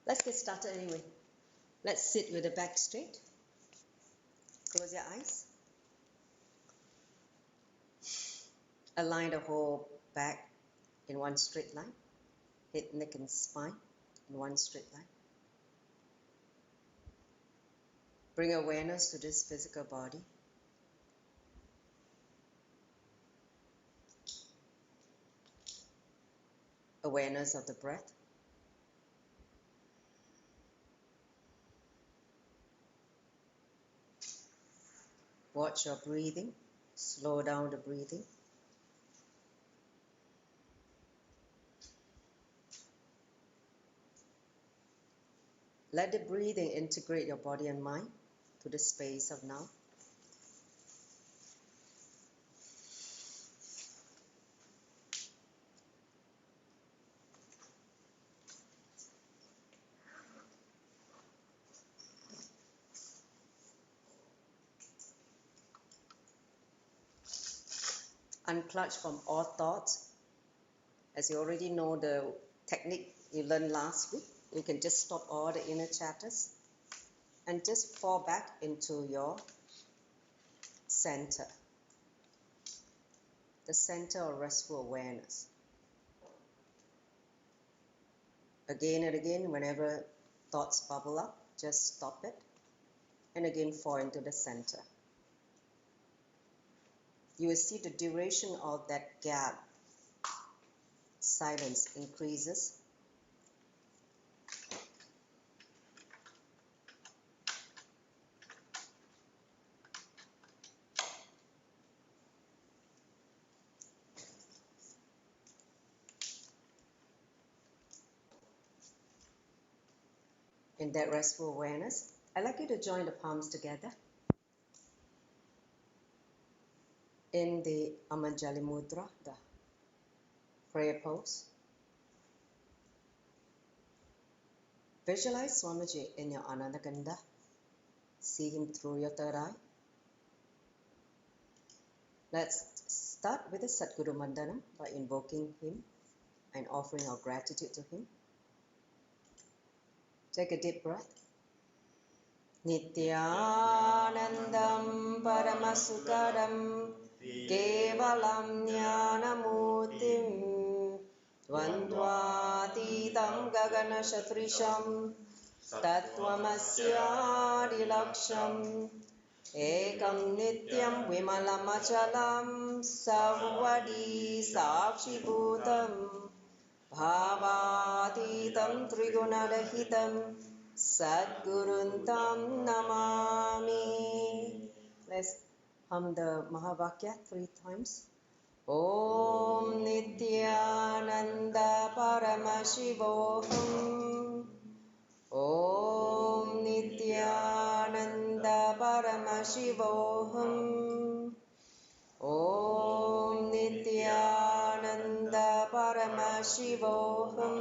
Let's get started anyway. Let's sit with the back straight. Close your eyes. Align the whole back in one straight line. Head, neck, and spine in one straight line. Bring awareness to this physical body. Awareness of the breath. Watch your breathing. Slow down the breathing. Let the breathing integrate your body and mind to the space of now. Unclutch from all thoughts. As you already know the technique you learned last week, you can just stop all the inner chatters and just fall back into your center. The center of restful awareness. Again and again, whenever thoughts bubble up, just stop it and again fall into the center. You will see the duration of that gap, silence, increases. In that restful awareness, I'd like you to join the palms together in the Amanjali Mudra, the prayer pose. Visualize Swamiji in your Anandagandha. See him through your third eye. Let's start with the Satguru Mandanam by invoking him and offering our gratitude to him. Take a deep breath. Nityanandam Paramasukadam Kevalam Jnanamutim Dvandvatitam Gagana Shatrisham Tattvamasya Ekam Nityam Vimalamachalam Savvadi Sakshibhutam Bhavatitam Trigunadahitam Sadguruntam Namami. Let's hum the Mahavakya 3 times. Om Nityananda Paramashivoham. Om Nityananda Paramashivoham. Om Nityananda Paramashivoham.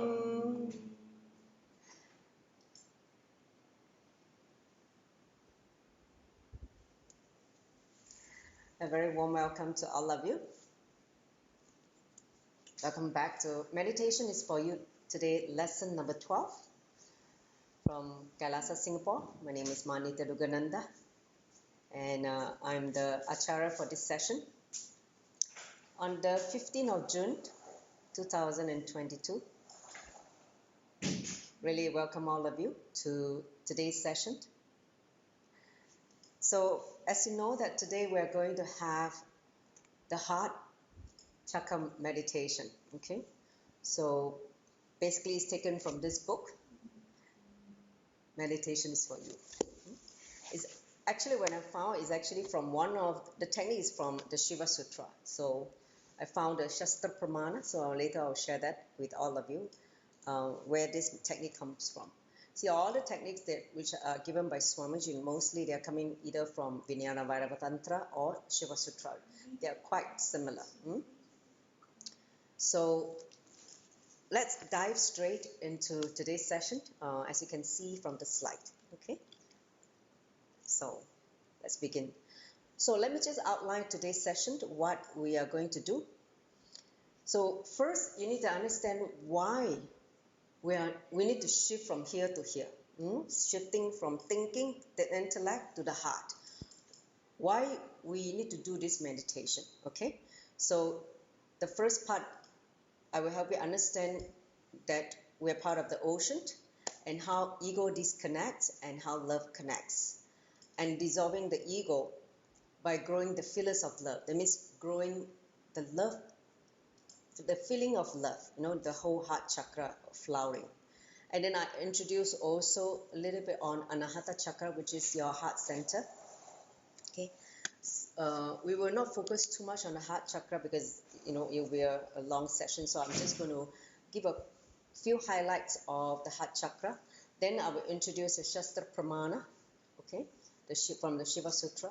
A very warm welcome to all of you. Welcome back to Meditation is for You today, lesson number 12 from Kailasa, Singapore. My name is Manita Dugananda and I'm the Acharya for this session. On the 15th of June 2022, really welcome all of you to today's session. So as you know that today we're going to have the heart chakra meditation, okay? So basically it's taken from this book, Meditation is for You. It's actually when I found it's actually from one of the techniques from the Shiva Sutra. So I found a Shastra Pramana, so later I'll share that with all of you, where this technique comes from. See, all the techniques which are given by Swamiji, mostly they are coming either from Vijnana Vairava Tantra or Shiva Sutra. They are quite similar. So let's dive straight into today's session, as you can see from the slide. Okay. So let's begin. So let me just outline today's session, what we are going to do. So first, you need to understand why we need to shift from here to here, shifting from thinking, the intellect, to the heart. Why we need to do this meditation, okay? So the first part, I will help you understand that we're part of the ocean and how ego disconnects and how love connects. And dissolving the ego by growing the feelers of love. That means growing the love, the feeling of love, the whole heart chakra flowering. And then I introduce also a little bit on Anahata chakra, which is your heart center. Okay. We will not focus too much on the heart chakra because it will be a long session. So I'm just going to give a few highlights of the heart chakra. Then I will introduce the Shastra Pramana, okay, from the Shiva Sutra.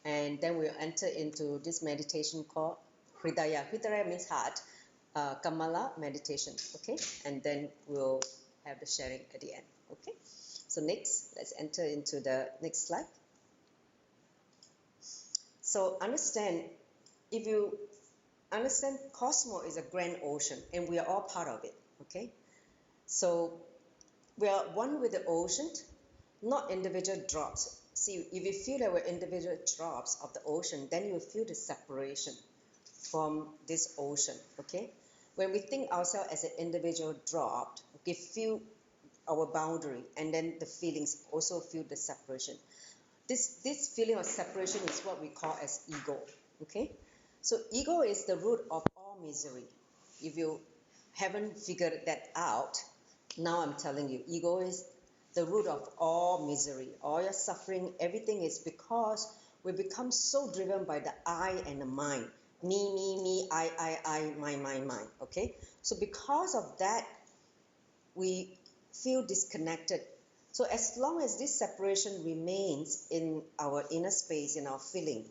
And then we'll enter into this meditation called Hridaya. Hridaya means heart. Kamala meditation, okay? And then we'll have the sharing at the end, okay? So next, let's enter into the next slide. So if you understand, cosmos is a grand ocean and we are all part of it, okay? So we are one with the ocean, not individual drops. See, if you feel that we're individual drops of the ocean, then you feel the separation from this ocean, okay? When we think ourselves as an individual drop, we feel our boundary, and then the feelings also feel the separation. This feeling of separation is what we call as ego, okay? So ego is the root of all misery. If you haven't figured that out, now I'm telling you, ego is the root of all misery, all your suffering, everything is because we become so driven by the I and the mind. Me, I, my, okay? So because of that, we feel disconnected. So as long as this separation remains in our inner space, in our feeling,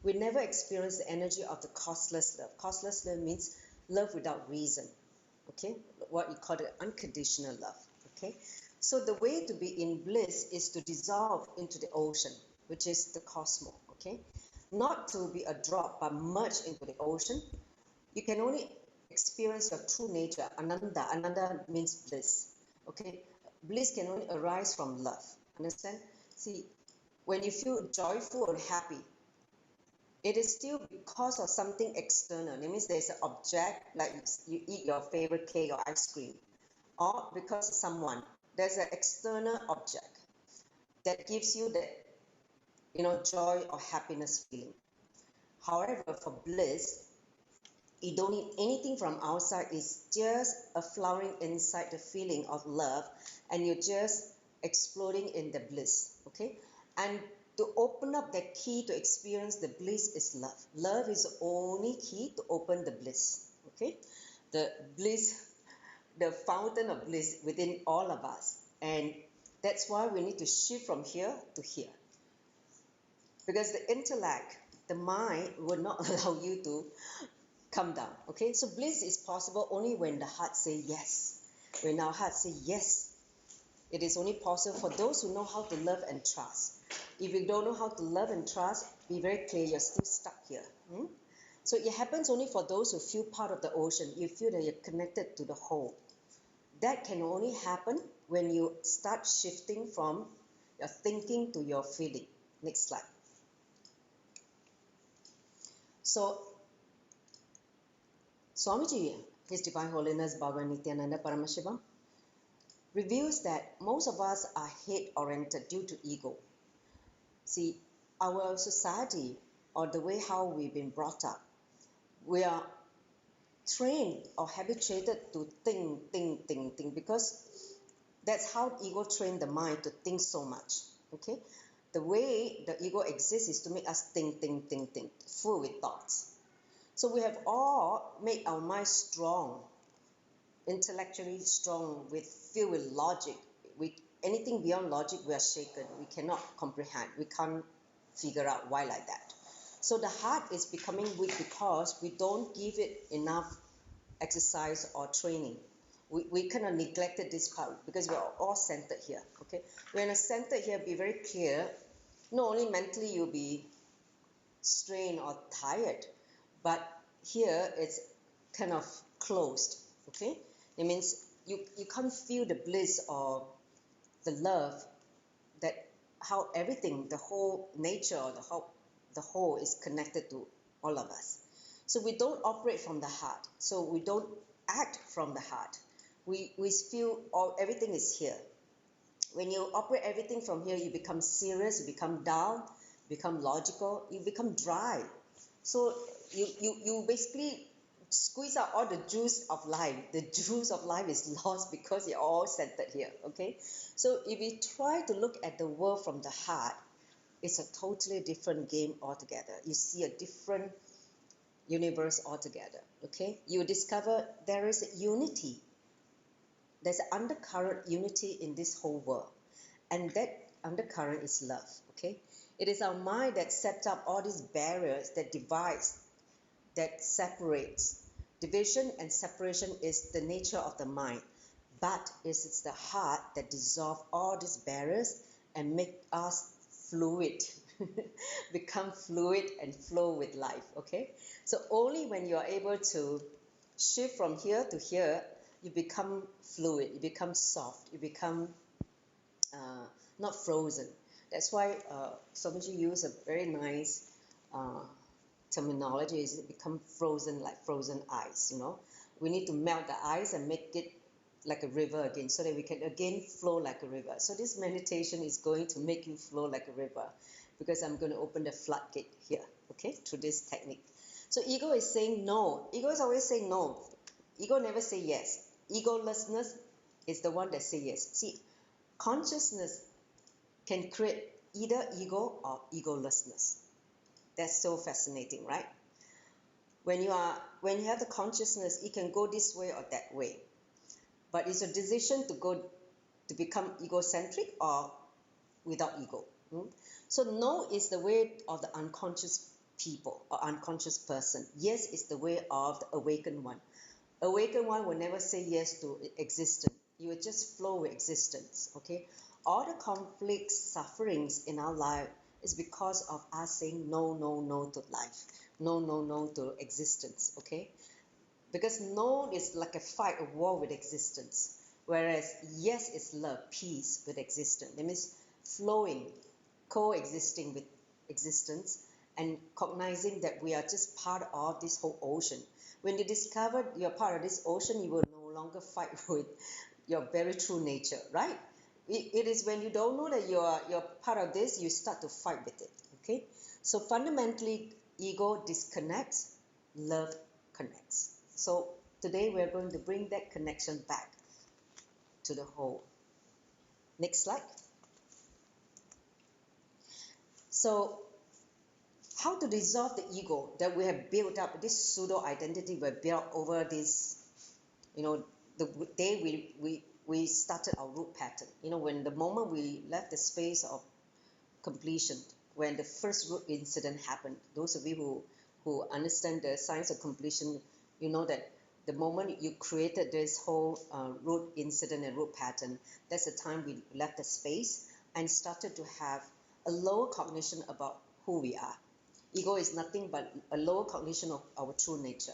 we never experience the energy of the causeless love. Causeless love means love without reason, okay? What you call the unconditional love, okay? So the way to be in bliss is to dissolve into the ocean, which is the cosmos, okay? Not to be a drop, but merge into the ocean. You can only experience your true nature, Ananda. Ananda means bliss, okay? Bliss can only arise from love, understand? See, when you feel joyful or happy, it is still because of something external. That means there's an object, like you eat your favorite cake or ice cream, or because of someone. There's an external object that gives you that, joy or happiness feeling. However, for bliss, you don't need anything from outside. It's just a flowering inside the feeling of love, and you're just exploding in the bliss, okay? And to open up the key to experience the bliss is love. Love is the only key to open the bliss, okay? The bliss, the fountain of bliss within all of us. And that's why we need to shift from here to here. Because the intellect, the mind, will not allow you to come down, okay? So bliss is possible only when the heart says yes. When our heart says yes, it is only possible for those who know how to love and trust. If you don't know how to love and trust, be very clear, you're still stuck here. So it happens only for those who feel part of the ocean. You feel that you're connected to the whole. That can only happen when you start shifting from your thinking to your feeling. Next slide. So, Swamiji, His Divine Holiness Bhagavan Nityananda Paramashivam, reveals that most of us are head-oriented due to ego. See, our society, or the way how we've been brought up, we are trained or habituated to think, because that's how ego trained the mind to think so much, okay? The way the ego exists is to make us think, full with thoughts. So we have all made our mind strong, intellectually strong, filled with logic. Anything beyond logic, we are shaken. We cannot comprehend. We can't figure out why like that. So the heart is becoming weak because we don't give it enough exercise or training. We kind of neglected this part because we're all centered here, okay? When you're centered here, be very clear. Not only mentally you'll be strained or tired, but here it's kind of closed, okay? It means you can't feel the bliss or the love, that how everything, the whole nature, the whole is connected to all of us. So we don't operate from the heart. So we don't act from the heart. We feel everything is here. When you operate everything from here, you become serious, you become dull, become logical, you become dry. So you basically squeeze out all the juice of life. The juice of life is lost because you're all centered here, okay? So if you try to look at the world from the heart, it's a totally different game altogether. You see a different universe altogether, okay? You discover there is a unity. There's an undercurrent unity in this whole world. And that undercurrent is love, okay? It is our mind that sets up all these barriers that divides, that separates. Division and separation is the nature of the mind, but it's the heart that dissolves all these barriers and make us fluid, become fluid and flow with life, okay? So only when you are able to shift from here to here, you become fluid, you become soft, you become not frozen. That's why Swamiji used a very nice terminology, is it become frozen, like frozen ice, you know. We need to melt the ice and make it like a river again, so that we can again flow like a river. So this meditation is going to make you flow like a river, because I'm going to open the floodgate here, okay, through this technique. So ego is saying no. Ego is always saying no. Ego never say yes. Egolessness is the one that say yes. See, consciousness can create either ego or egolessness. That's so fascinating, right? When you have the consciousness, it can go this way or that way. But it's a decision to become egocentric or without ego. So no is the way of the unconscious people or unconscious person. Yes is the way of the awakened one. Awakened one will never say yes to existence. You will just flow with existence, okay? All the conflicts, sufferings in our life is because of us saying no, no, no to life. No, no, no to existence, okay? Because no is like a fight, a war with existence. Whereas yes is love, peace with existence. That means flowing, coexisting with existence, and cognizing that we are just part of this whole ocean. When you discover you're part of this ocean, you will no longer fight with your very true nature, right? It is when you don't know that you're part of this, you start to fight with it, okay? So fundamentally, ego disconnects, love connects. So today we're going to bring that connection back to the whole. Next slide. So how to dissolve the ego that we have built up, this pseudo identity we built over this, the day we started our root pattern. When the moment we left the space of completion, when the first root incident happened, those of you who understand the science of completion, you know that the moment you created this whole root incident and root pattern, that's the time we left the space and started to have a lower cognition about who we are. Ego is nothing but a lower cognition of our true nature.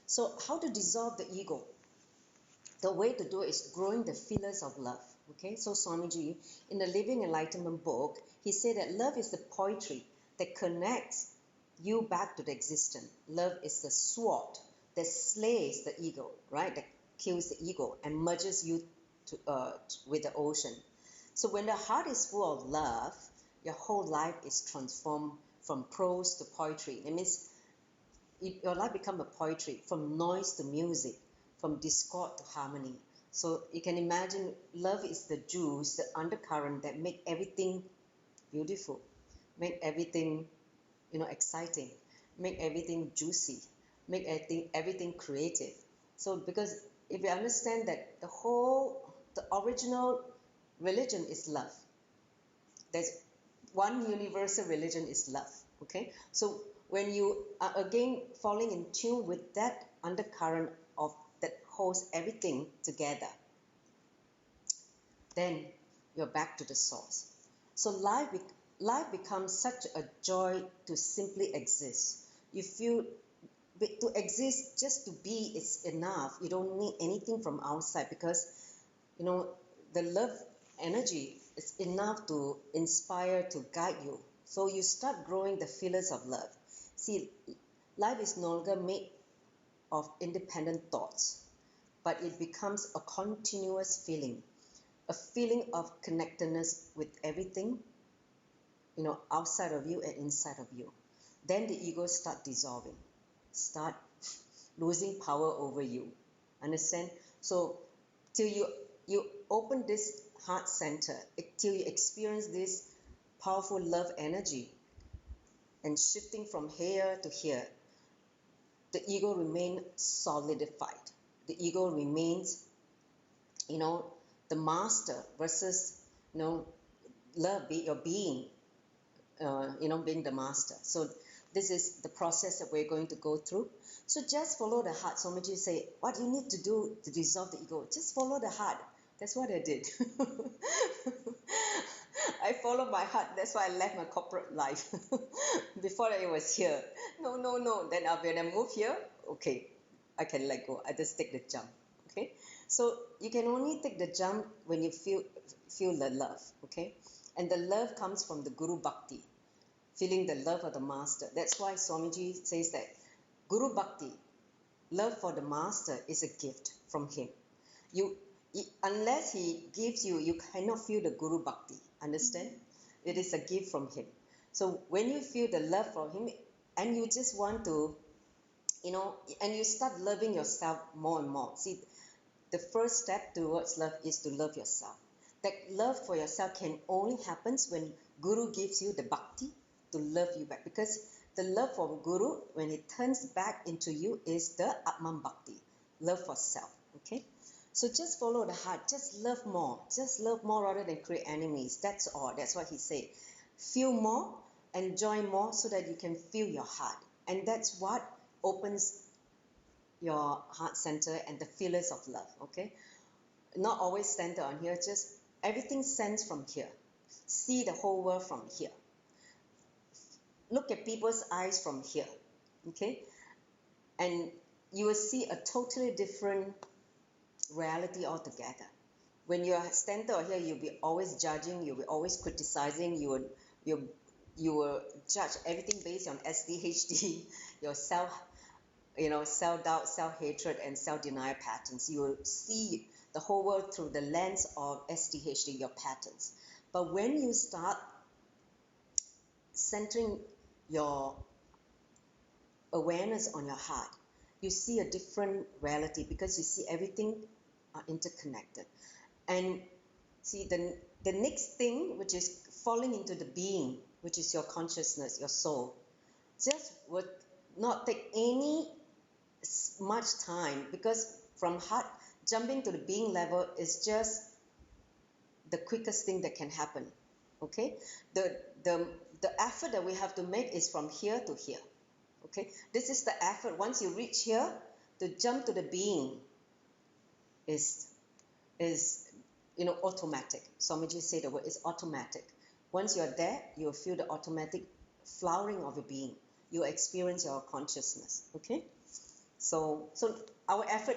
So how to dissolve the ego? The way to do it is growing the feelers of love. Okay, so Swamiji, in the Living Enlightenment book, he said that love is the poetry that connects you back to the existence. Love is the sword that slays the ego, right? That kills the ego and merges you with the ocean. So when the heart is full of love, your whole life is transformed from prose to poetry. That means your life becomes a poetry, from noise to music, from discord to harmony. So you can imagine love is the juice, the undercurrent that make everything beautiful, make everything exciting, make everything juicy, make everything creative. So because if you understand that the original religion is love, there's one universal religion is love, okay? So when you are again falling in tune with that undercurrent of that holds everything together, then you're back to the source. So life becomes such a joy to simply exist. You feel to exist, just to be is enough. You don't need anything from outside, because the love energy is enough to inspire, to guide you. So you start growing the feelers of love. See, life is no longer made of independent thoughts, but it becomes a continuous feeling, a feeling of connectedness with everything, outside of you and inside of you. Then the ego start dissolving, start losing power over you. Understand? So till you open this heart center, till you experience this powerful love energy and shifting from here to here, the ego remains solidified. The ego remains, the master versus, love, your being, being the master. So this is the process that we're going to go through. So just follow the heart. So Somebody say, what do you need to do to dissolve the ego? Just follow the heart. That's what I did. I followed my heart. That's why I left my corporate life. Before I was here. No. Then when I move here, okay, I can let go. I just take the jump. Okay. So you can only take the jump when you feel the love. Okay. And the love comes from the Guru Bhakti, feeling the love of the master. That's why Swamiji says that Guru Bhakti, love for the master, is a gift from him. Unless he gives you, you cannot feel the Guru Bhakti. Understand? It is a gift from him. So when you feel the love from him, and you just want to, and you start loving yourself more and more. See, the first step towards love is to love yourself. That love for yourself can only happen when Guru gives you the bhakti to love you back. Because the love from Guru, when it turns back into you, is the Atman Bhakti, love for self. Okay? So just follow the heart. Just love more. Just love more rather than create enemies. That's all. That's what he said. Feel more, enjoy more, so that you can feel your heart. And that's what opens your heart center and the feelers of love. Okay? Not always centered on here. Just everything sends from here. See the whole world from here. Look at people's eyes from here. Okay? And you will see a totally different reality altogether. When you are centered here, you'll be always judging, you'll be always criticizing, you will judge everything based on SDHD, your self-doubt, self-hatred, and self-denial patterns. You will see the whole world through the lens of SDHD, your patterns. But when you start centering your awareness on your heart, you see a different reality, because you see everything are interconnected. And see, the next thing, which is falling into the being, which is your consciousness, your soul, just would not take any much time, because from heart jumping to the being level is just the quickest thing that can happen. Okay, the effort that we have to make is from here to here. Okay, this is the effort. Once you reach here, to jump to the being is automatic. Swamiji said the word is automatic. Once you're there, you'll feel the automatic flowering of your being. You experience your consciousness. Okay, so our effort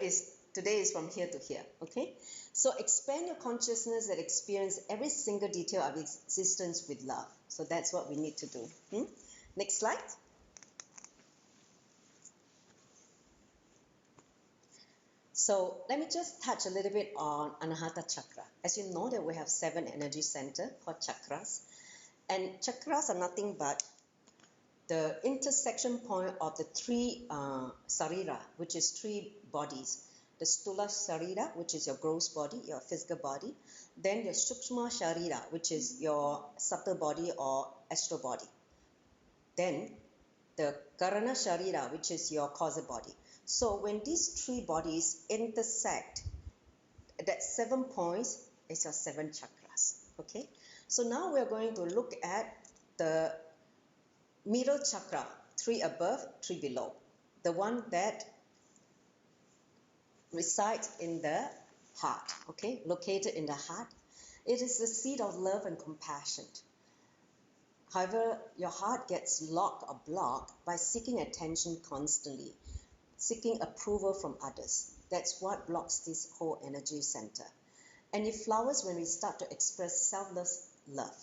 today is from here to here. Okay, so expand your consciousness and experience every single detail of existence with love. So that's what we need to do. Next slide. So let me just touch a little bit on Anahata Chakra. As you know that we have 7 energy centers called Chakras. And Chakras are nothing but the intersection point of the 3 Sarira, which is 3 bodies. The Stula Sharira, which is your gross body, your physical body. Then the Sukshma Sharira, which is your subtle body or astral body. Then the Karana Sharira, which is your causal body. So when these 3 bodies intersect, that 7 points is your 7 chakras. Okay. So now we are going to look at the middle chakra, 3 above, 3 below. The one that resides in the heart. Okay, located in the heart. It is the seat of love and compassion. However, your heart gets locked or blocked by seeking attention constantly. seeking approval from others. That's what blocks this whole energy center. And it flowers when we start to express selfless love.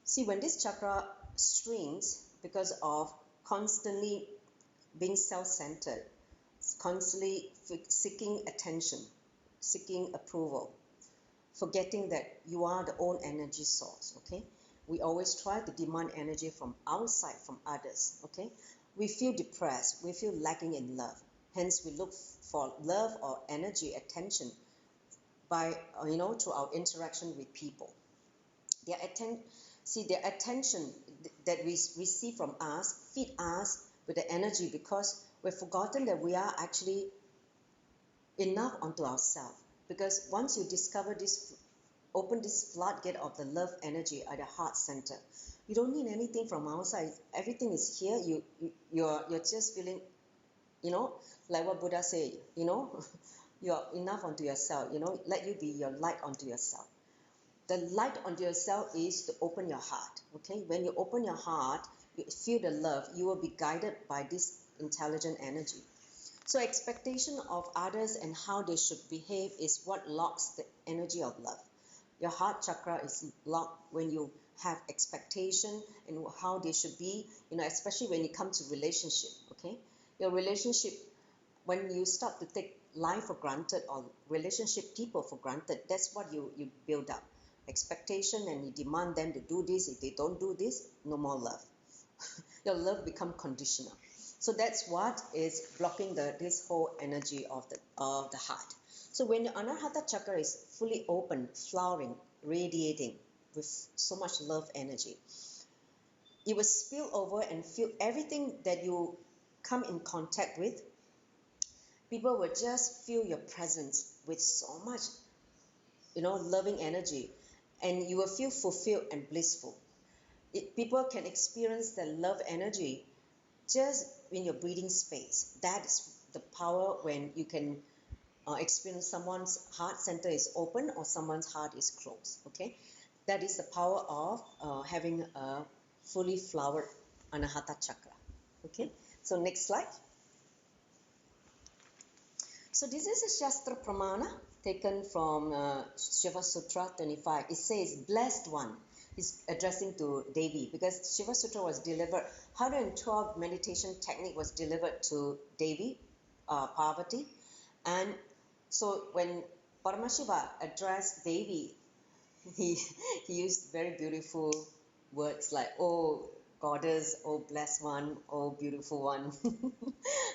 See, when this chakra shrinks because of constantly being self-centered, constantly seeking attention, seeking approval, forgetting that you are the own energy source, okay? We always try to demand energy from outside, from others, okay? We feel depressed, we feel lacking in love. Hence, we look for love or energy, attention by, through our interaction with people. Their attention that we receive from us feed us with the energy because we've forgotten that we are actually enough onto ourselves. Because once you discover this, open this floodgate of the love energy at the heart center, you don't need anything from outside. Everything is here. You're just feeling, like what Buddha said, you're enough onto yourself. Let you be your light onto yourself. The light onto yourself is to open your heart. Okay, when you open your heart, you feel the love. You will be guided by this intelligent energy. So expectation of others and how they should behave is what locks the energy of love. Your heart chakra is locked when you have expectation and how they should be, especially when it comes to relationship, okay? Your relationship, when you start to take life for granted or relationship people for granted, that's what you build up. Expectation, and you demand them to do this. If they don't do this, no more love. Your love become conditional. So that's what is blocking this whole energy of the heart. So when the Anahata chakra is fully open, flowering, radiating with so much love energy, it will spill over and fill everything that you come in contact with. People will just feel your presence with so much, loving energy, and you will feel fulfilled and blissful. People can experience the love energy just in your breathing space. That is the power when you can experience someone's heart center is open or someone's heart is closed. Okay, that is the power of having a fully flowered Anahata chakra. Okay, so next slide. So this is a Shastra Pramana taken from Shiva Sutra 25. It says, blessed one. He's addressing to Devi because Shiva Sutra was delivered, 112 meditation technique was delivered to Devi, Parvati. And so when Paramashiva addressed Devi, he used very beautiful words like, oh goddess, oh blessed one, oh beautiful one.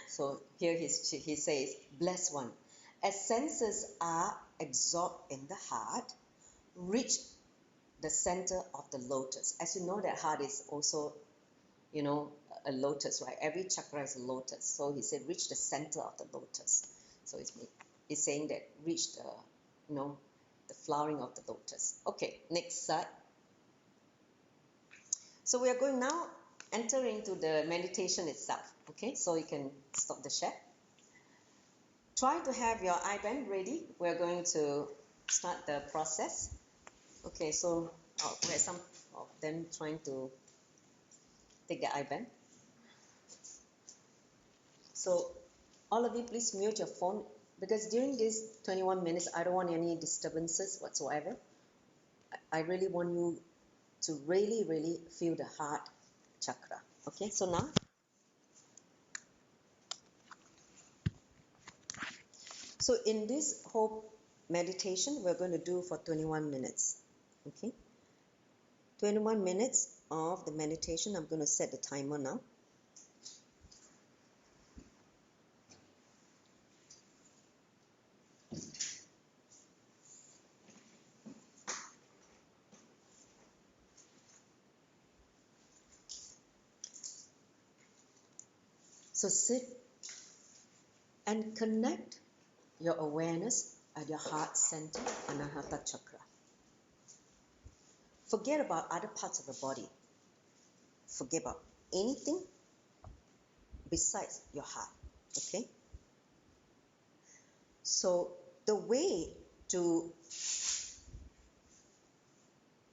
So here he says, blessed one, as senses are absorbed in the heart, reach the center of the lotus. As you know, that heart is also, a lotus, right? Every chakra is a lotus. So he said, reach the center of the lotus. So it's saying that reach the, the flowering of the lotus. Okay, next slide. So we are going now enter into the meditation itself. Okay, so you can stop the share. Try to have your I-band ready. We're going to start the process. Okay, so we have some of them trying to take the I-band. So all of you, please mute your phone because during these 21 minutes, I don't want any disturbances whatsoever. I really want you to really, really feel the heart chakra. Okay, so now, so in this whole meditation, we're going to do for 21 minutes. Okay, 21 minutes of the meditation. I'm going to set the timer now. So sit and connect your awareness at your heart center, Anahata chakra. Forget about other parts of the body. Forget about anything besides your heart. Okay? So the way to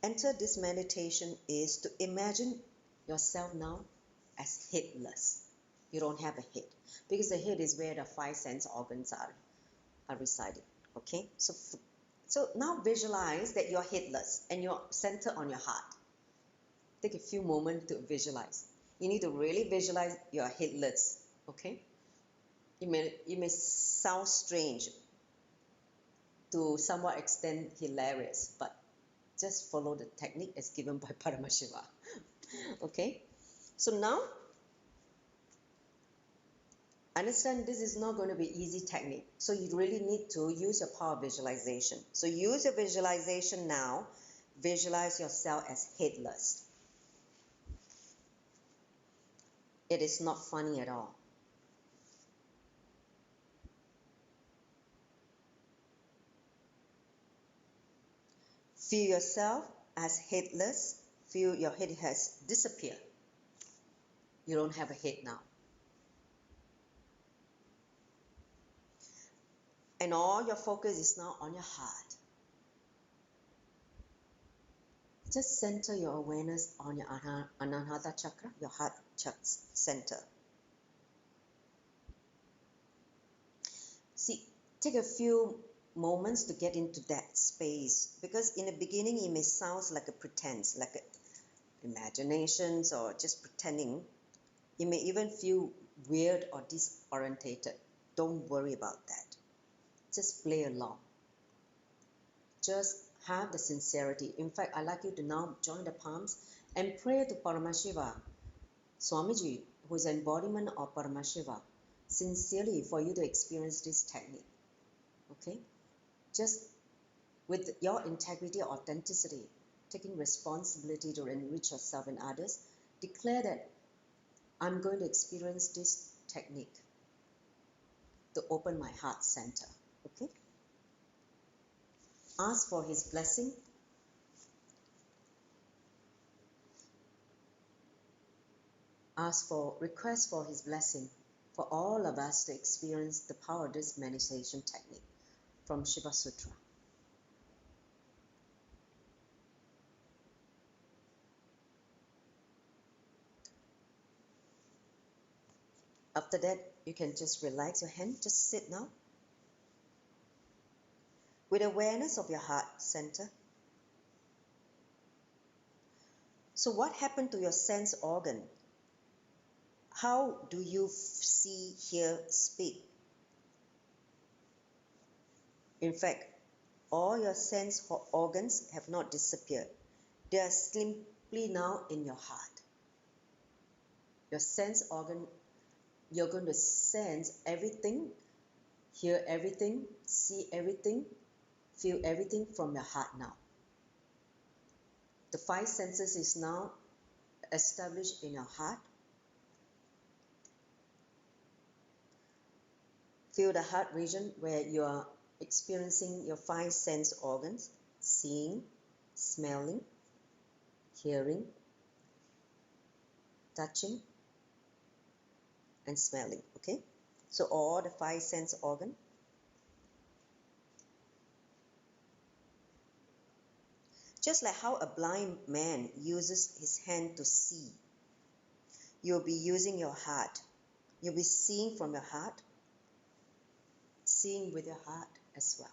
enter this meditation is to imagine yourself now as headless. You don't have a head. Because the head is where the 5 sense organs are residing. Okay? So now visualize that you're headless and you're centered on your heart. Take a few moments to visualize. You need to really visualize you're headless. Okay? It may sound strange, to somewhat extent hilarious, but just follow the technique as given by Paramashiva. Okay? So now, understand this is not going to be easy technique. So you really need to use your power of visualization. So use your visualization now. Visualize yourself as headless. It is not funny at all. Feel yourself as headless. Feel your head has disappeared. You don't have a head now. And all your focus is now on your heart. Just center your awareness on your Anahata Chakra, your heart center. See, take a few moments to get into that space, because in the beginning it may sound like a pretense, like imaginations or just pretending. You may even feel weird or disorientated. Don't worry about that. Just play along. Just have the sincerity. In fact, I'd like you to now join the palms and pray to Paramashiva, Swamiji, who is an embodiment of Paramashiva, sincerely for you to experience this technique. Okay? Just with your integrity, authenticity, taking responsibility to enrich yourself and others, declare that I'm going to experience this technique to open my heart center. Okay? Ask for his blessing. Request for his blessing for all of us to experience the power of this meditation technique from Shiva Sutra. After that, you can just relax your hand, just sit now. With awareness of your heart center. So what happened to your sense organ? How do you see, hear, speak? In fact, all your sense organs have not disappeared. They are simply now in your heart. Your sense organ, you're going to sense everything, hear everything, see everything, feel everything from your heart now. The 5 senses is now established in your heart. Feel the heart region where you are experiencing your 5 sense organs, seeing, smelling, hearing, touching, and smelling. Okay? So all the 5 sense organs. Just like how a blind man uses his hand to see, you'll be using your heart. You'll be seeing from your heart, seeing with your heart as well.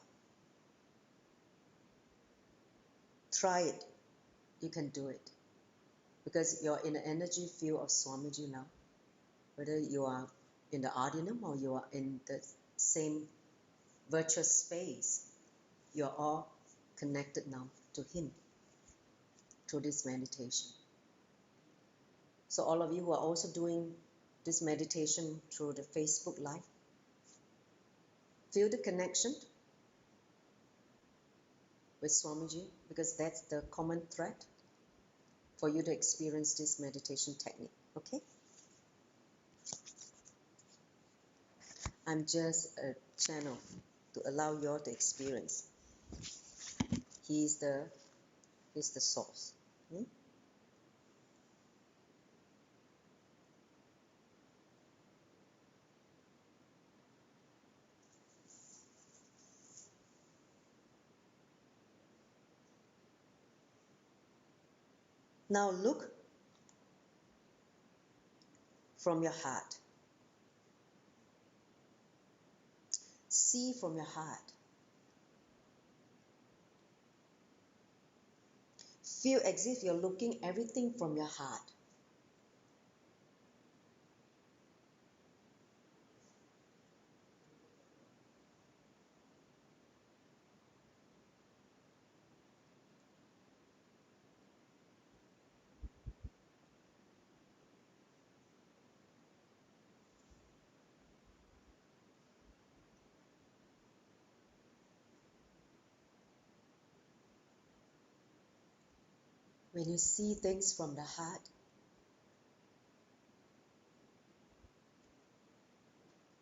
Try it. You can do it. Because you're in the energy field of Swamiji now. Whether you are in the Ardhanam or you are in the same virtual space, you're all connected now to him through this meditation. So all of you who are also doing this meditation through the Facebook Live, feel the connection with Swamiji, because that's the common thread for you to experience this meditation technique. Okay? I'm just a channel to allow you all to experience. He's the source. Now look from your heart. see from your heart. Feel as if you're looking everything from your heart. When you see things from the heart,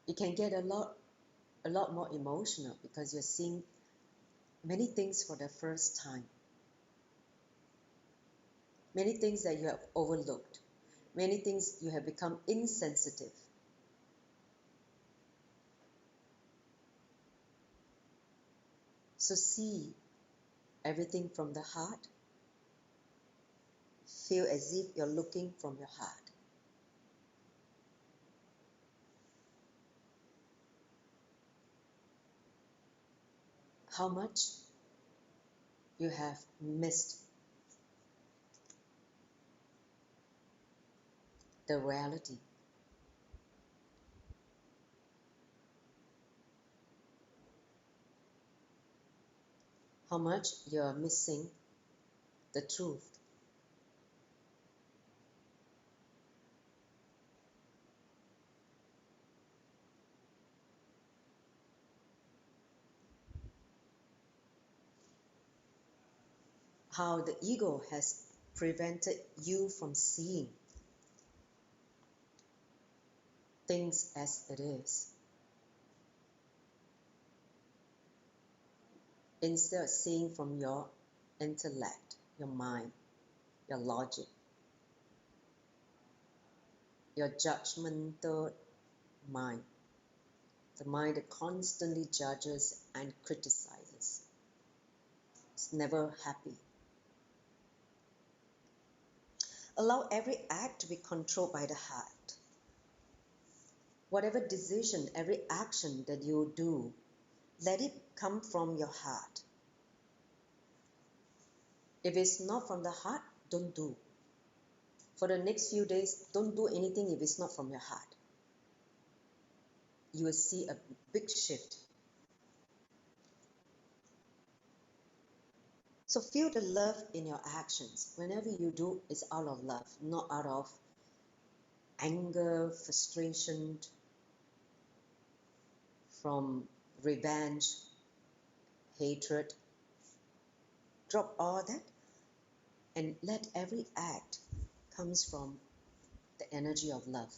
it can get a lot more emotional because you're seeing many things for the first time. Many things that you have overlooked. Many things you have become insensitive. So see everything from the heart. Feel as if you're looking from your heart. How much you have missed the reality. How much you are missing the truth. How the ego has prevented you from seeing things as it is. Instead of seeing from your intellect, your mind, your logic, your judgmental mind, the mind that constantly judges and criticizes. It's never happy. Allow every act to be controlled by the heart. Whatever decision, every action that you do, let it come from your heart. If it's not from the heart, don't do. For the next few days, don't do anything if it's not from your heart. You will see a big shift. So feel the love in your actions. Whenever you do, it's out of love, not out of anger, frustration, from revenge, hatred. Drop all that and let every act comes from the energy of love.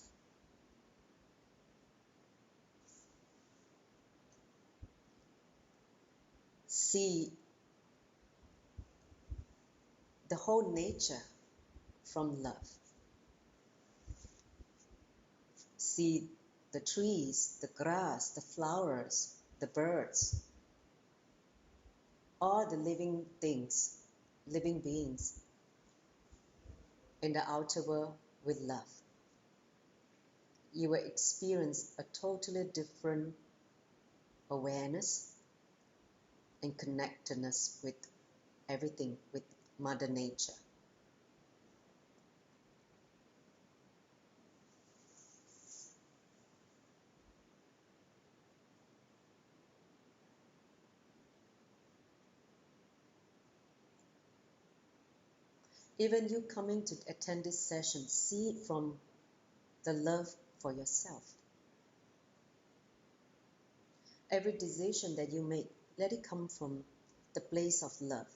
See the whole nature from love. See the trees, the grass, the flowers, the birds, all the living things, living beings in the outer world with love. You will experience a totally different awareness and connectedness with everything, with Mother Nature. Even you coming to attend this session, see it from the love for yourself. Every decision that you make, let it come from the place of love.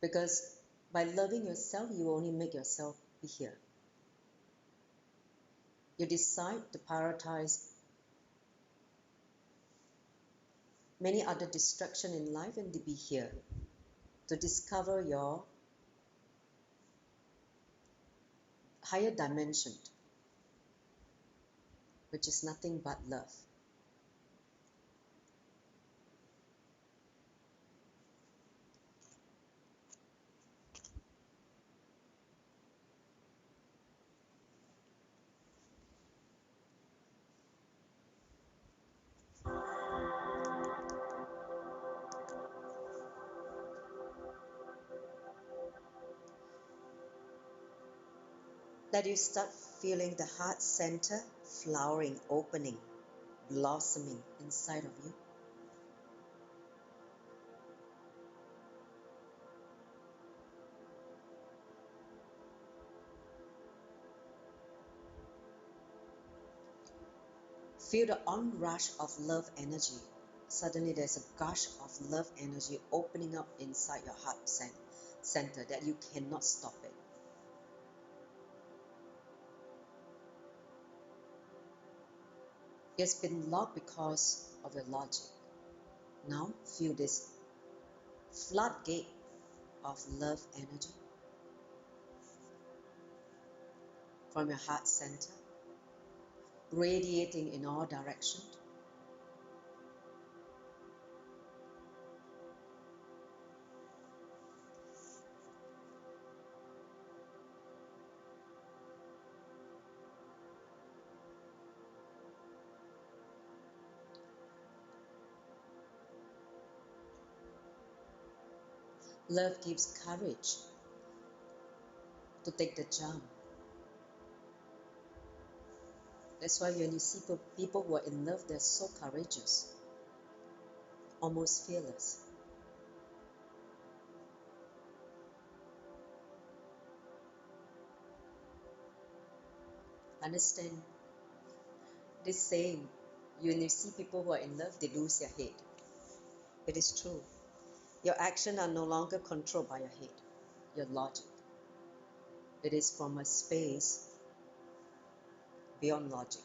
Because by loving yourself, you only make yourself be here. You decide to prioritize many other distractions in life and to be here, to discover your higher dimension, which is nothing but love. that you start feeling the heart center flowering, opening, blossoming inside of you. Feel the onrush of love energy. Suddenly there's a gush of love energy opening up inside your heart center that you cannot stop it. It's been locked because of your logic. Now feel this floodgate of love energy from your heart center, radiating in all directions. Love gives courage to take the jump. That's why when you see people who are in love, they're so courageous, almost fearless. Understand this saying, when you see people who are in love, they lose their head. It is true. Your actions are no longer controlled by your head, your logic. It is from a space beyond logic.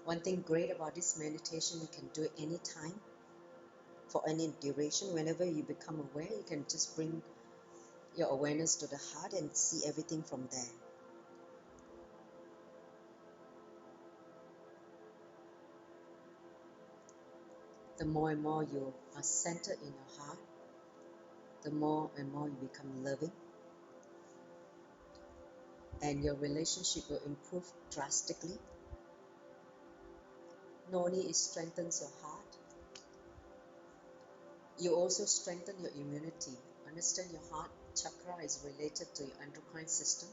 One thing great about this meditation, you can do it anytime, for any duration. Whenever you become aware, you can just bring your awareness to the heart and see everything from there. The more and more you are centered in your heart, the more and more you become loving, and your relationship will improve drastically. Not only it strengthens your heart, you also strengthen your immunity. Understand your heart chakra is related to your endocrine system,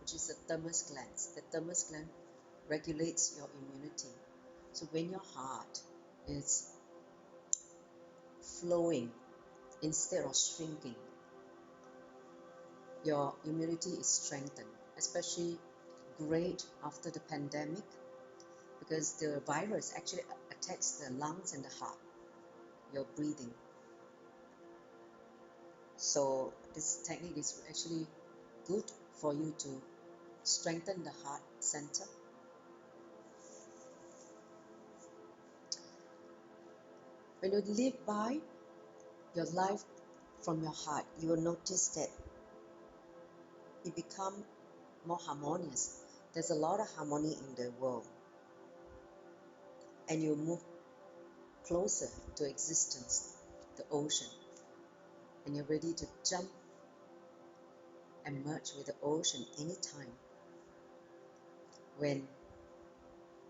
which is the thymus gland. The thymus gland regulates your immunity. So when your heart is flowing instead of shrinking, your immunity is strengthened, especially great after the pandemic, because the virus actually attacks the lungs and the heart, your breathing. So this technique is actually good for you to strengthen the heart center. When you live by your life from your heart, you will notice that you become more harmonious. There's a lot of harmony in the world, and you move closer to existence, the ocean, and you're ready to jump and merge with the ocean anytime when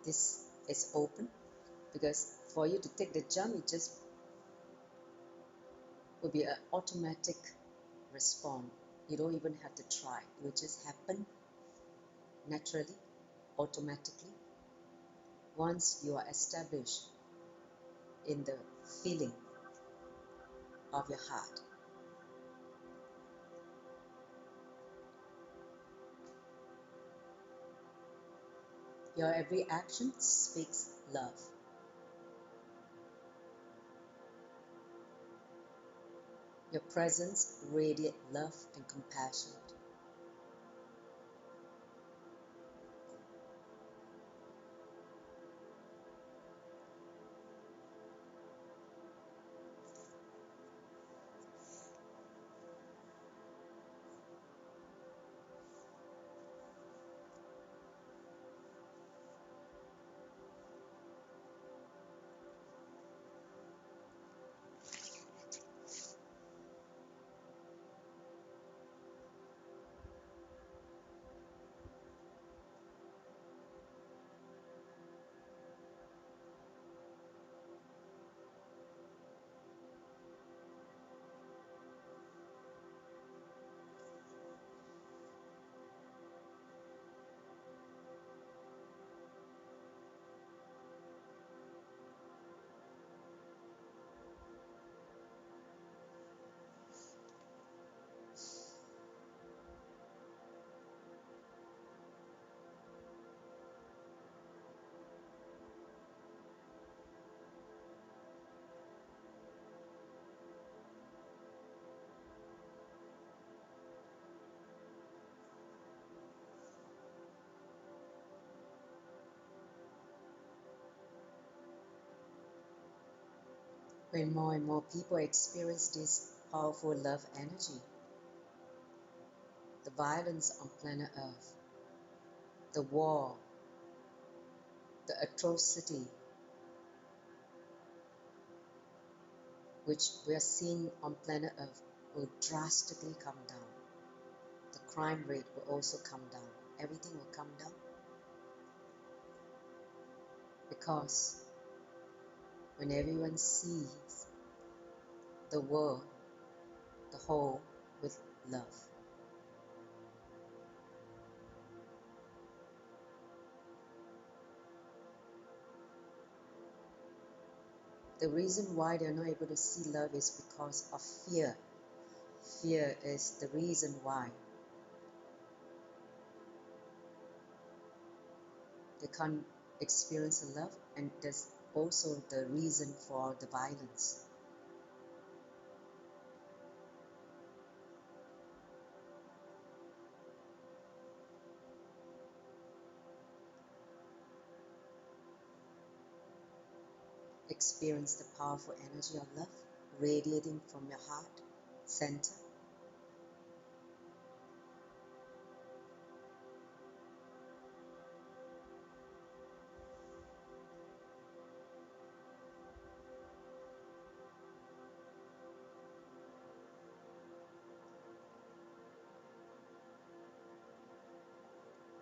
this is open, because for you to take the jump, it just will be an automatic response. You don't even have to try. It will just happen naturally, automatically, once you are established in the feeling of your heart. Your every action speaks love. Your presence radiates love and compassion. When more and more people experience this powerful love energy, the violence on planet Earth, the war, the atrocity which we are seeing on planet Earth will drastically come down. The crime rate will also come down. Everything will come down. Because when everyone sees the world, the whole, with love. The reason why they're not able to see love is because of fear. Fear is the reason why they can't experience the love, and that's also the reason for the violence. Experience the powerful energy of love radiating from your heart center.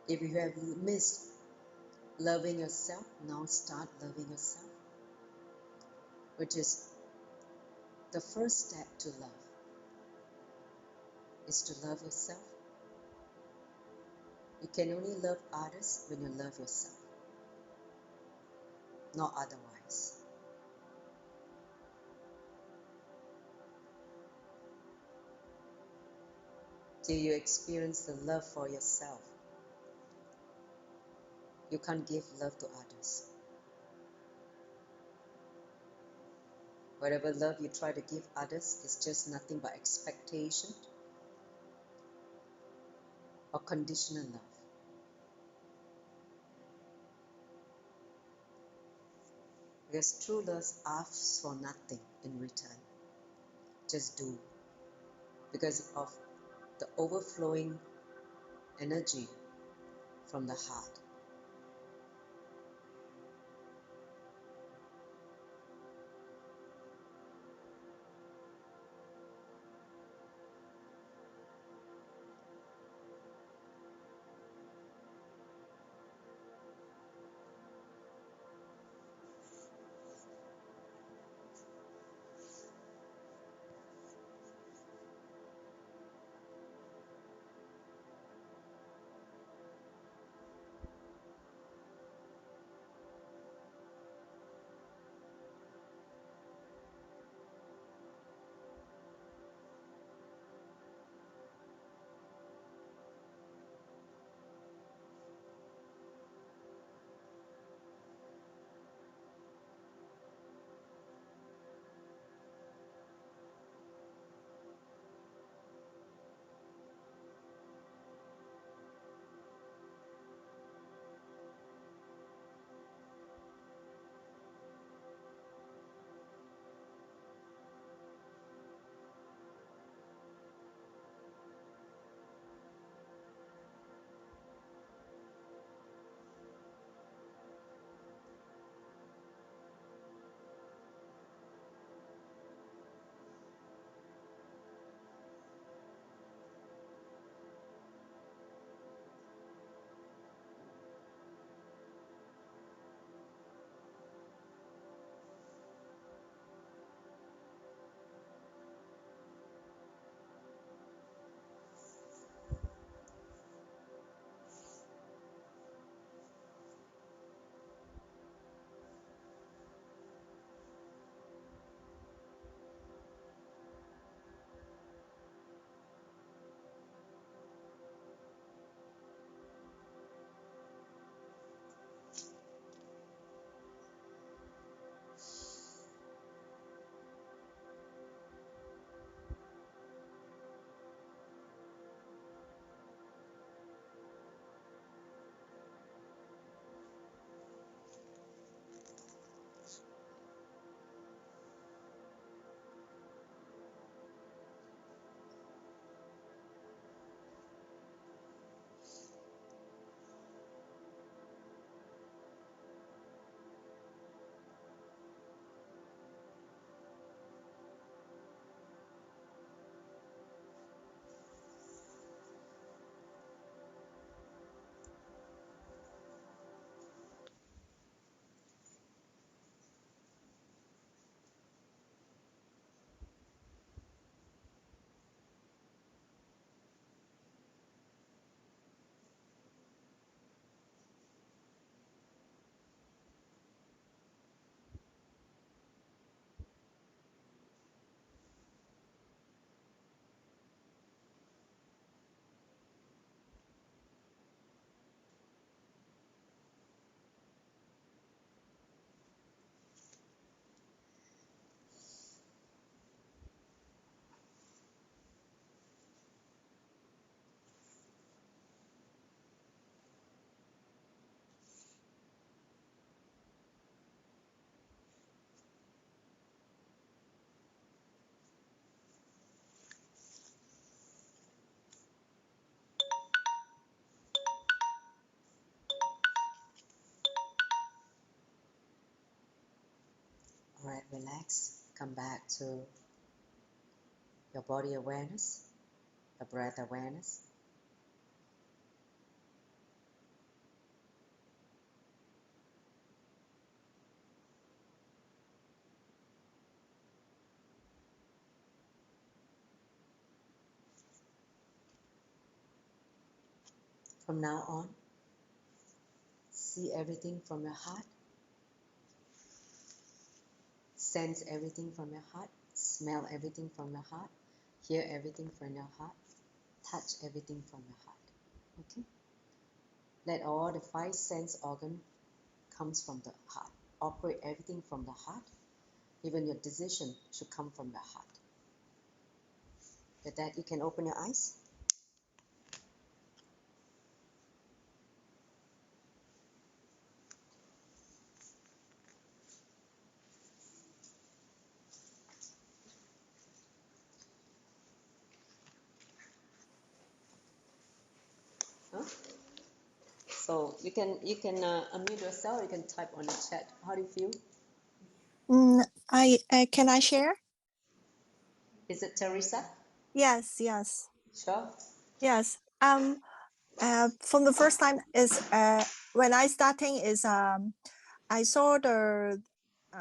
If you have missed loving yourself, now start loving yourself, which is the first step to love, is to love yourself. You can only love others when you love yourself, not otherwise. Till you experience the love for yourself, you can't give love to others. Whatever love you try to give others is just nothing but expectation or conditional love. Because true love asks for nothing in return. Just do. Because of the overflowing energy from the heart. relax. Come back to your body awareness, the breath awareness. From now on, see everything from your heart. Sense everything from your heart. Smell everything from your heart. Hear everything from your heart. Touch everything from your heart. Okay? Let all the 5 sense organs comes from the heart. Operate everything from the heart. Even your decision should come from your heart. With that, you can open your eyes. Huh? So you can unmute yourself. You can type on the chat. How do you feel? Can I share? Is it Teresa? Yes. Sure. Yes. From the first time is when I starting is I saw the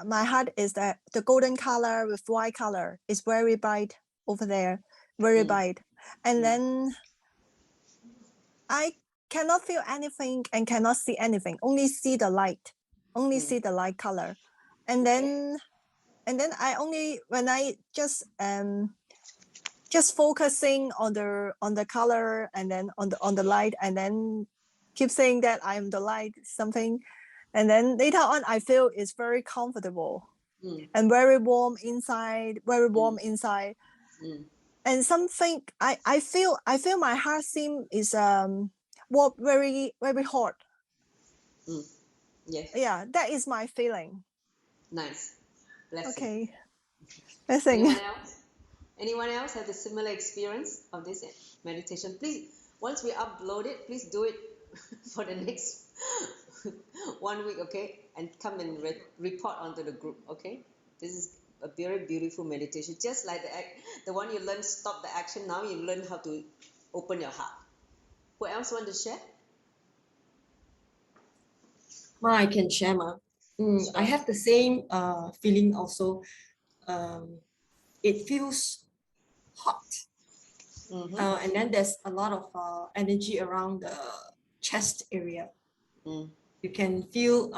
my heart is the golden color with white color. It's very bright over there, very bright. And then I cannot feel anything and cannot see anything. Only see the light. Only see the light color. And then I only when I just focusing on the color and then on the light and then keep saying that I'm the light something, and then later on I feel it's very comfortable and very warm inside, and something I feel my heart seem is what very hot. Yes. Yeah, that is my feeling. Nice. Blessing. Okay. Blessing. Anyone else have a similar experience of this meditation? Please, once we upload it, please do it for the next 1 week, okay? And come and report onto the group, okay? This is a very beautiful meditation. Just like the one you learned, stop the action. Now you learn how to open your heart. Who else want to share? I can share, Ma. Sure. I have the same feeling also. It feels hot. And then there's a lot of energy around the chest area. You can feel,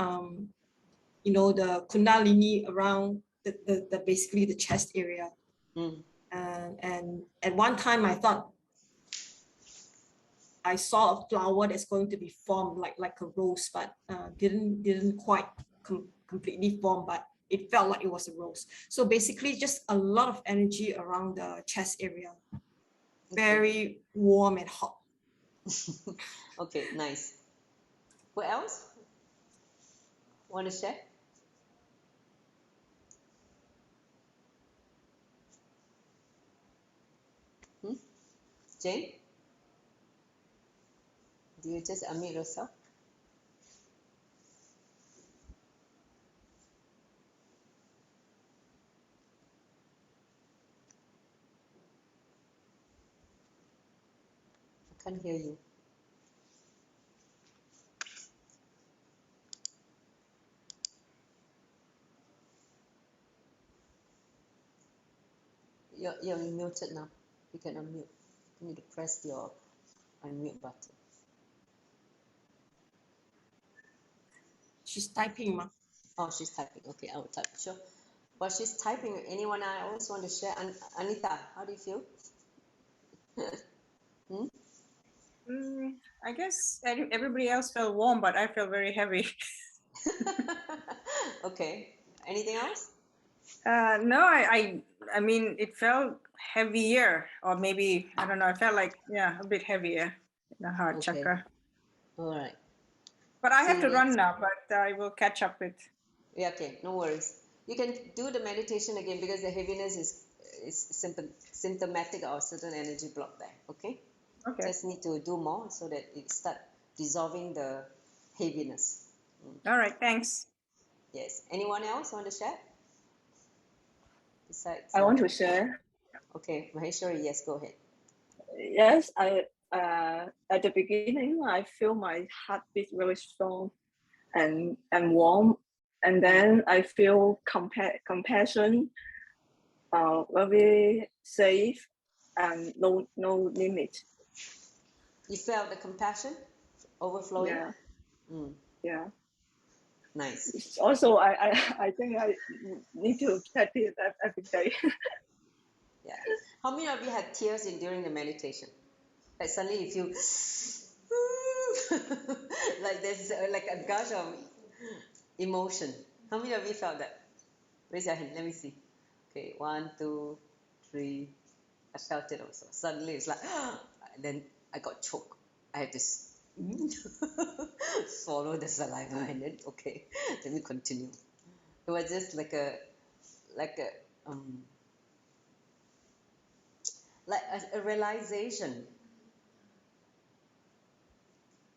the kundalini around the basically the chest area. And at one time I thought I saw a flower that's going to be formed like a rose, but didn't quite completely form, but it felt like it was a rose. So basically just a lot of energy around the chest area. Very warm and hot. Okay, nice. Who else want to share? Jane? Do you just unmute yourself? I can't hear you. You're muted now. You can unmute. You need to press your unmute button. She's typing, Ma. Oh, she's typing. Okay, I will type. Sure. While she's typing, anyone else want to share? Anita, how do you feel? I guess everybody else felt warm, but I felt very heavy. Okay. Anything else? No, I mean, it felt heavier, or maybe, I don't know, I felt like, a bit heavier in the heart chakra. All right. But I have to run now, but I will catch up with. Yeah, okay, no worries. You can do the meditation again because the heaviness is symptomatic of a certain energy block there, okay? Okay. Just need to do more so that it start dissolving the heaviness. All right, thanks. Yes. Anyone else want to share? Besides, I want to share. Okay, Maheshwari, yes, go ahead. Yes, at the beginning I feel my heartbeat really strong and warm, and then I feel compassion, very safe, and no limit. You felt the compassion overflowing? Yeah. Mm, Yeah. nice. Also, I think I need to practice that every day. Yeah. How many of you had tears during the meditation? Like suddenly you feel like there's like a gush of emotion. How many of you felt that? Raise your hand. Let me see. Okay, 1, 2, 3. I felt it also. Suddenly it's like, and then I got choked. I had to swallow the saliva, and then okay, let me continue. It was just like a um like a realization,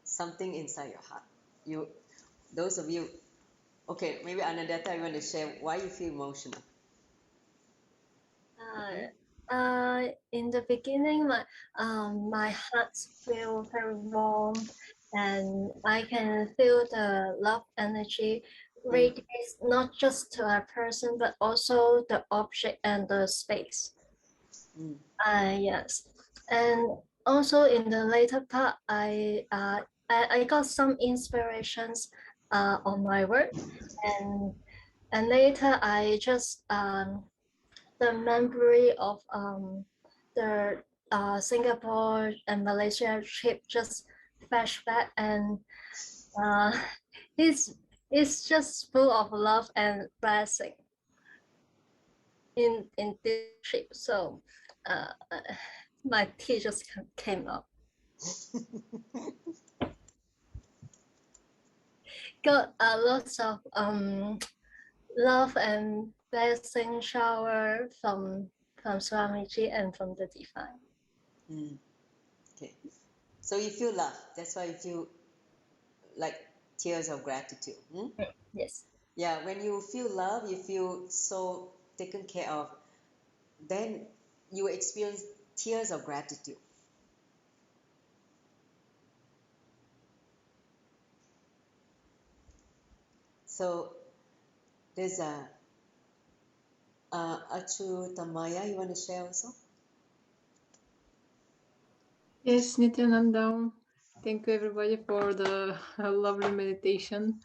something inside your heart. Those of you, okay, maybe Anahata, you want to share why you feel emotional? In the beginning, my heart feel very warm, and I can feel the love energy radiates not just to a person but also the object and the space. Yes, and also in the later part, I got some inspirations on my work, and later I just the memory of the Singapore and Malaysia trip just flashback, and uh, it's just full of love and blessing in this trip. So my tears just came up. Got lots of love and blessing shower from Swamiji and from the divine. Okay, so you feel love. That's why you feel like tears of gratitude. Yes. Yeah, when you feel love, you feel so taken care of. Then you experience tears of gratitude. So there's a Achu Tamaya, you want to share also? Yes, Nityananda. Thank you everybody for the lovely meditation.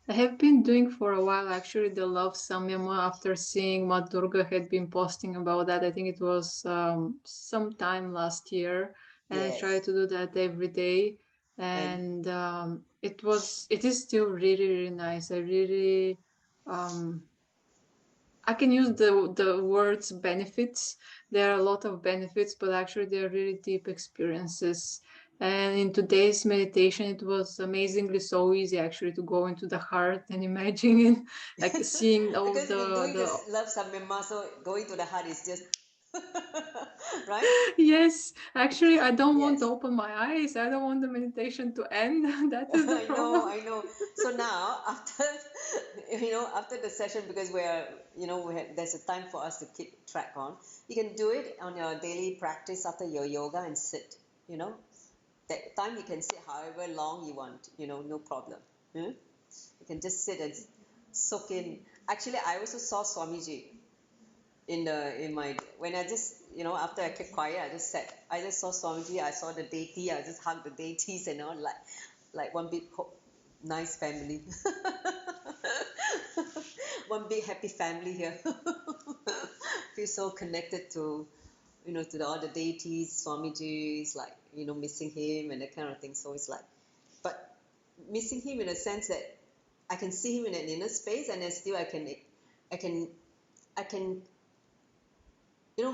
I have been doing for a while actually the love samyama after seeing what Durga had been posting about that. I think it was sometime last year, and Yes. I try to do that every day. And it is still really, really nice. I really I can use the words benefits. There are a lot of benefits, but actually they are really deep experiences. And in today's meditation, it was amazingly so easy actually to go into the heart and imagining, like seeing all Because we're doing the this love samyama, so going to the heart is just right? Yes, actually, I don't want Yes. to open my eyes. I don't want the meditation to end. That is the problem. I know. So now after after the session, because there's a time for us to keep track on. You can do it on your daily practice after your yoga and sit. That time you can sit however long you want. No problem. You can just sit and soak in. Actually, I also saw Swamiji when I just after I kept quiet, I just saw Swamiji. I saw the deity. I just hugged the deities and all like one big nice family. One big happy family here. Feel so connected to all the deities. Swamiji is like missing him and that kind of thing. So it's like, but missing him in a sense that I can see him in an inner space, and then still I can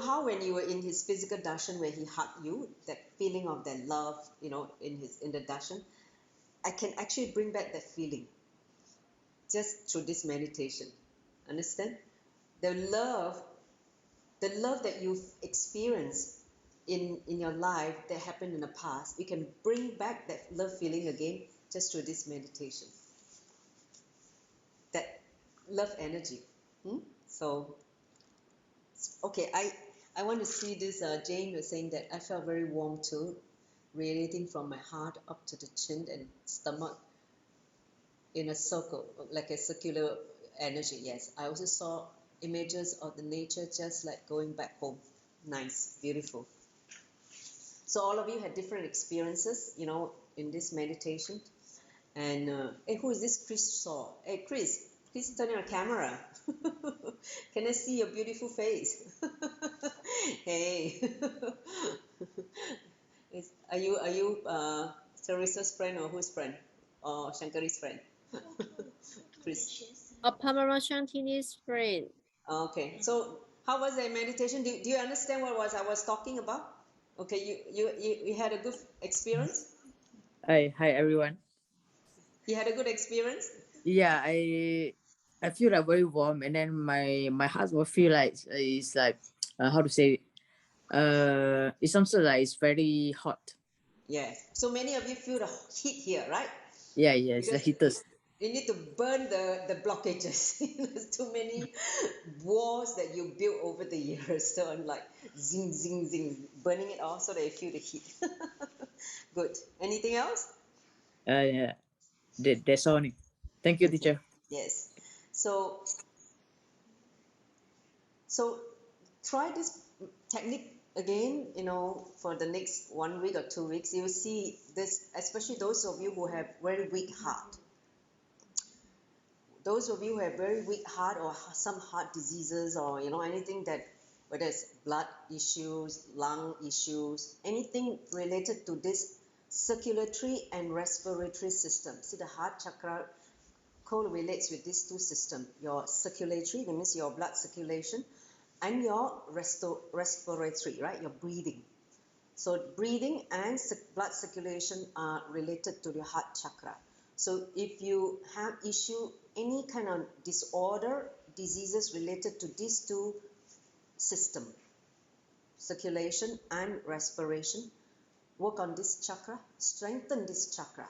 how when you were in his physical darshan where he hugged you, that feeling of that love, in the darshan, I can actually bring back that feeling just through this meditation. Understand? The love that you've experienced in your life that happened in the past, you can bring back that love feeling again just through this meditation. That love energy. So Okay, I want to see this. Jane was saying that I felt very warm too, radiating from my heart up to the chin and stomach in a circle, like a circular energy. Yes, I also saw images of the nature just like going back home. Nice, beautiful. So all of you had different experiences, in this meditation. And hey, who is this? Chris saw. Hey, Chris, please turn your camera. Can I see your beautiful face? Hey, are you Teresa's friend or whose friend? Or Shankari's friend? Chris. Paramahansa's friend. Okay, so how was the meditation? Do you understand what I was talking about? Okay, you had a good experience? Hi everyone. You had a good experience? Yeah, I feel like very warm, and then my heart will feel like it's like how to say it's something like it's very hot. Yes. So many of you feel the heat here, right? Yeah, it's the Because heaters. you need to burn the blockages. There's too many walls that you built over the years. So I'm like zing, zing, zing, burning it off so that you feel the heat. Good. Anything else? Yeah, that's all. Thank you, Okay. teacher. Yes. So try this technique again, for the next 1 week or 2 weeks. You'll see this, especially those of you who have very weak heart. Those of you who have very weak heart or some heart diseases or anything that, whether it's blood issues, lung issues, anything related to this circulatory and respiratory system. See, the heart chakra correlates with these two systems, your circulatory, that means your blood circulation, and your respiratory, right, your breathing. So breathing and blood circulation are related to the heart chakra. So if you have any kind of disorder, diseases related to these two systems, circulation and respiration, work on this chakra, strengthen this chakra.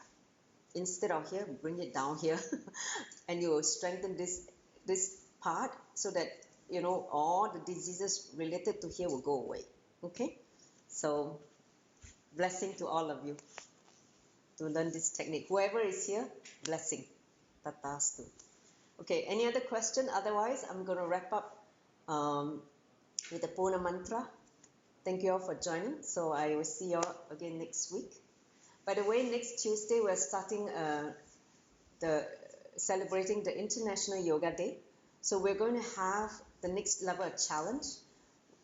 Instead of here, bring it down here, and you will strengthen this part so that all the diseases related to here will go away. Okay, so blessing to all of you to learn this technique. Whoever is here, blessing. Tatastu. Okay, any other question? Otherwise, I'm going to wrap up with the Puna Mantra. Thank you all for joining. So I will see you all again next week. By the way, next Tuesday, we're starting celebrating the International Yoga Day. So we're going to have the next level challenge.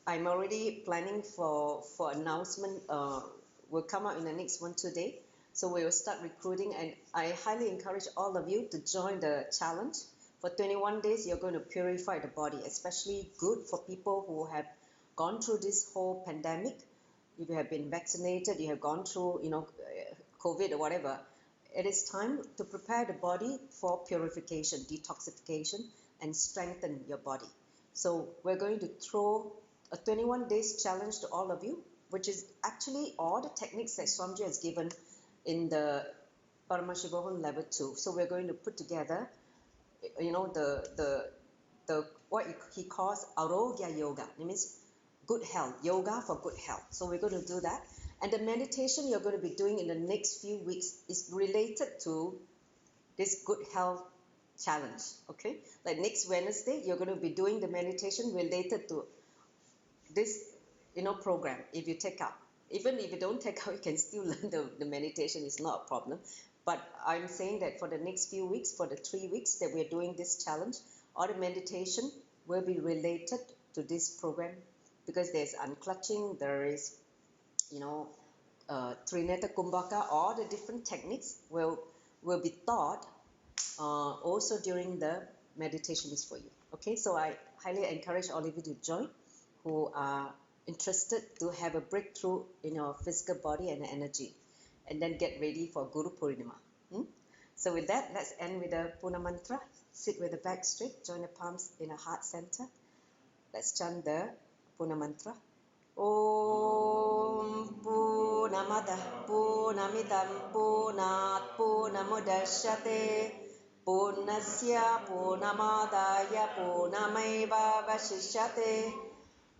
I'm already planning for announcement. Will come out in the next 1-2 days. So we will start recruiting, and I highly encourage all of you to join the challenge. For 21 days, you're going to purify the body, especially good for people who have gone through this whole pandemic. If you have been vaccinated, you have gone through, COVID or whatever, it is time to prepare the body for purification, detoxification, and strengthen your body. So we're going to throw a 21 days challenge to all of you, which is actually all the techniques that Swamiji has given in the Paramashivoham level 2. So we're going to put together, the what he calls Arogya Yoga. It means good health, yoga for good health. So we're going to do that. And the meditation you're going to be doing in the next few weeks is related to this good health challenge. Okay, like next Wednesday, you're going to be doing the meditation related to this program. If you take up, even if you don't take out, you can still learn the meditation. It's not a problem. But I'm saying that for the next few weeks, for the 3 weeks that we're doing this challenge, all the meditation will be related to this program, because there's unclutching, there is Trineta Kumbhaka, all the different techniques will be taught also during the meditation is for you. Okay, so I highly encourage all of you to join who are interested to have a breakthrough in your physical body and energy, and then get ready for Guru Purnima. So with that, let's end with the Puna Mantra. Sit with the back straight, join the palms in a heart center. Let's chant the Puna Mantra. Om Purnamadah Purnamidam Purnat Purnamudachyate Purnasya Purnamadaya Purnameva Vashishyate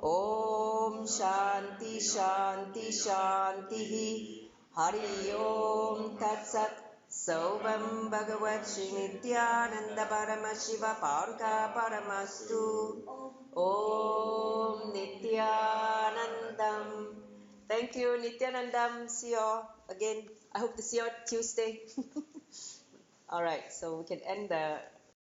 Om Shanti Shanti Shanti Hari Om Tat Sat Sovam Bhagavat Srinityananda Paramashiva Parka Paramastu Om Nityanandam. Thank you, Nityanandam. See you all again. I hope to see you on Tuesday. All right, so we can end the